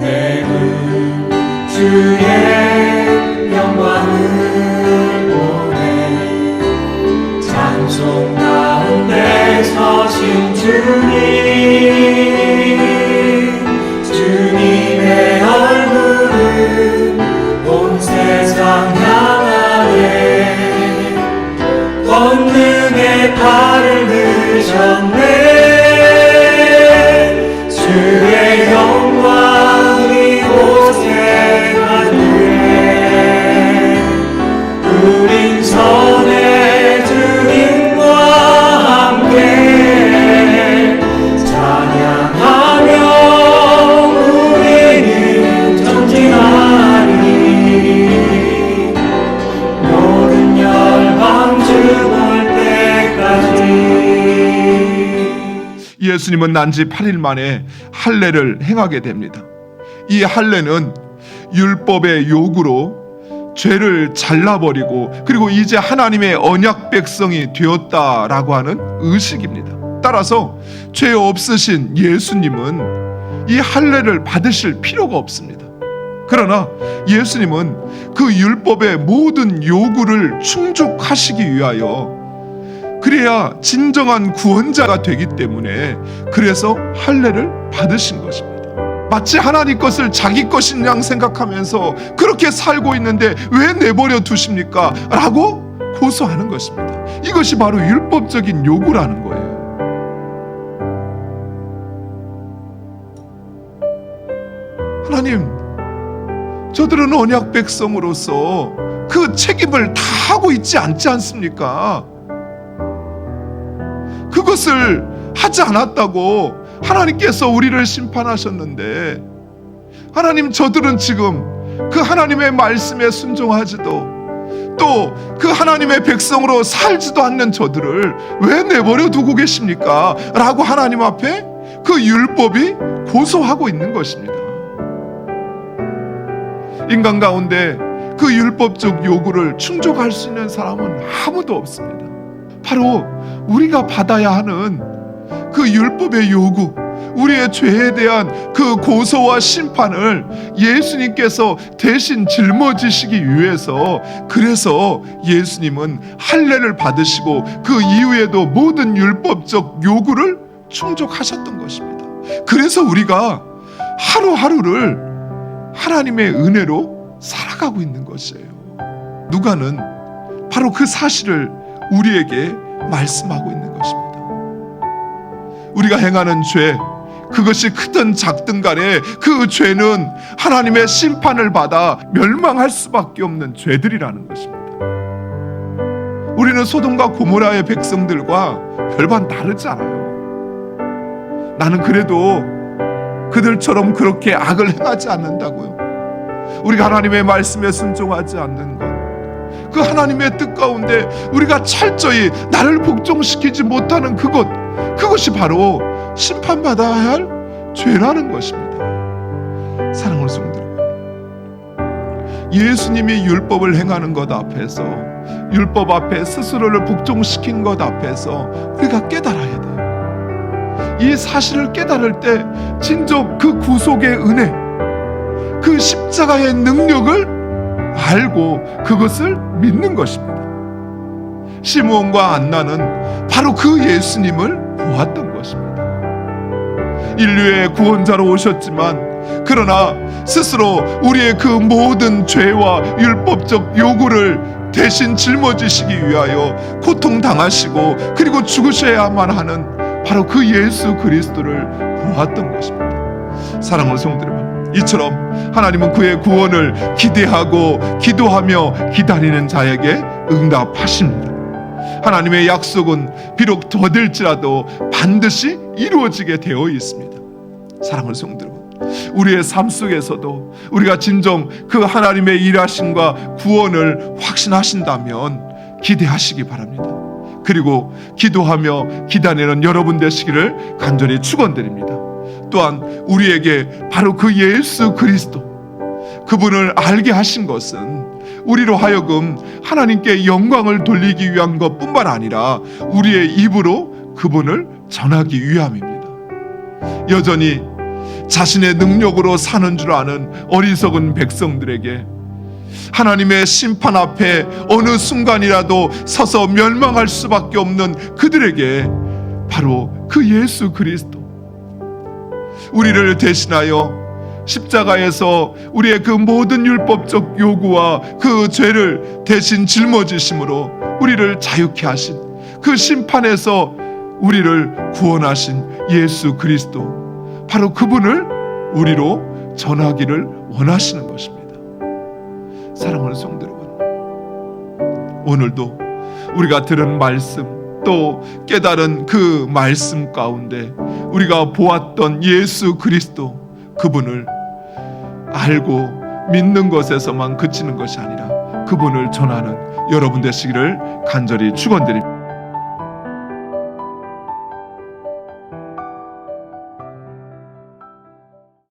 내는 주의 영광을 보내 찬송 가운데 서신 주님의 얼굴은 온 세상 향하네 권능의 팔을 드셨네 주의 영광 이곳에 가네 우린 선의 주님과 함께 찬양하며 우리는 전진하리 모든 열방 죽을 때까지. 예수님은 난지 8일 만에 할례를 행하게 됩니다. 이 할례는 율법의 요구로 죄를 잘라버리고 그리고 이제 하나님의 언약 백성이 되었다라고 하는 의식입니다. 따라서 죄 없으신 예수님은 이 할례를 받으실 필요가 없습니다. 그러나 예수님은 그 율법의 모든 요구를 충족하시기 위하여 그래야 진정한 구원자가 되기 때문에 그래서 할례를 받으신 것입니다. 마치 하나님 것을 자기 것인 양 생각하면서 그렇게 살고 있는데 왜 내버려 두십니까? 라고 고소하는 것입니다. 이것이 바로 율법적인 요구라는 거예요. 하나님, 저들은 언약 백성으로서 그 책임을 다 하고 있지 않지 않습니까? 그것을 하지 않았다고 하나님께서 우리를 심판하셨는데 하나님 저들은 지금 그 하나님의 말씀에 순종하지도 또 그 하나님의 백성으로 살지도 않는 저들을 왜 내버려 두고 계십니까? 라고 하나님 앞에 그 율법이 고소하고 있는 것입니다. 인간 가운데 그 율법적 요구를 충족할 수 있는 사람은 아무도 없습니다. 바로 우리가 받아야 하는 그 율법의 요구, 우리의 죄에 대한 그 고소와 심판을 예수님께서 대신 짊어지시기 위해서 그래서 예수님은 할례를 받으시고 그 이후에도 모든 율법적 요구를 충족하셨던 것입니다. 그래서 우리가 하루하루를 하나님의 은혜로 살아가고 있는 것이에요. 누가는 바로 그 사실을 우리에게 말씀하고 있는 것입니다. 우리가 행하는 죄, 그것이 크든 작든 간에 그 죄는 하나님의 심판을 받아 멸망할 수밖에 없는 죄들이라는 것입니다. 우리는 소돔과 고모라의 백성들과 별반 다르지 않아요. 나는 그래도 그들처럼 그렇게 악을 행하지 않는다고요. 우리가 하나님의 말씀에 순종하지 않는 것, 그 하나님의 뜻 가운데 우리가 철저히 나를 복종시키지 못하는 그것이 바로 심판받아야 할 죄라는 것입니다. 사랑하는 성도 여러분, 예수님이 율법을 행하는 것 앞에서, 율법 앞에 스스로를 복종시킨 것 앞에서 우리가 깨달아야 돼요. 이 사실을 깨달을 때 진정 그 구속의 은혜, 그 십자가의 능력을 알고 그것을 믿는 것입니다. 시므온과 안나는 바로 그 예수님을 보았던 것입니다. 인류의 구원자로 오셨지만 그러나 스스로 우리의 그 모든 죄와 율법적 요구를 대신 짊어지시기 위하여 고통당하시고 그리고 죽으셔야만 하는 바로 그 예수 그리스도를 보았던 것입니다. 사랑하는 성도 여러분, 이처럼 하나님은 그의 구원을 기대하고 기도하며 기다리는 자에게 응답하십니다. 하나님의 약속은 비록 더딜지라도 반드시 이루어지게 되어 있습니다. 사랑하는 성도 여러분, 우리의 삶 속에서도 우리가 진정 그 하나님의 일하심과 구원을 확신하신다면 기대하시기 바랍니다. 그리고 기도하며 기다리는 여러분 되시기를 간절히 축원드립니다. 또한 우리에게 바로 그 예수 그리스도, 그분을 알게 하신 것은 우리로 하여금 하나님께 영광을 돌리기 위한 것뿐만 아니라 우리의 입으로 그분을 전하기 위함입니다. 여전히 자신의 능력으로 사는 줄 아는 어리석은 백성들에게 하나님의 심판 앞에 어느 순간이라도 서서 멸망할 수밖에 없는 그들에게 바로 그 예수 그리스도, 우리를 대신하여 십자가에서 우리의 그 모든 율법적 요구와 그 죄를 대신 짊어지심으로 우리를 자유케 하신, 그 심판에서 우리를 구원하신 예수 그리스도, 바로 그분을 우리로 전하기를 원하시는 것입니다. 사랑하는 성도 여러분, 오늘도 우리가 들은 말씀, 또 깨달은 그 말씀 가운데 우리가 보았던 예수 그리스도, 그분을 알고 믿는 것에서만 그치는 것이 아니라 그분을 전하는 여러분 되시기를 간절히 축원드립니다.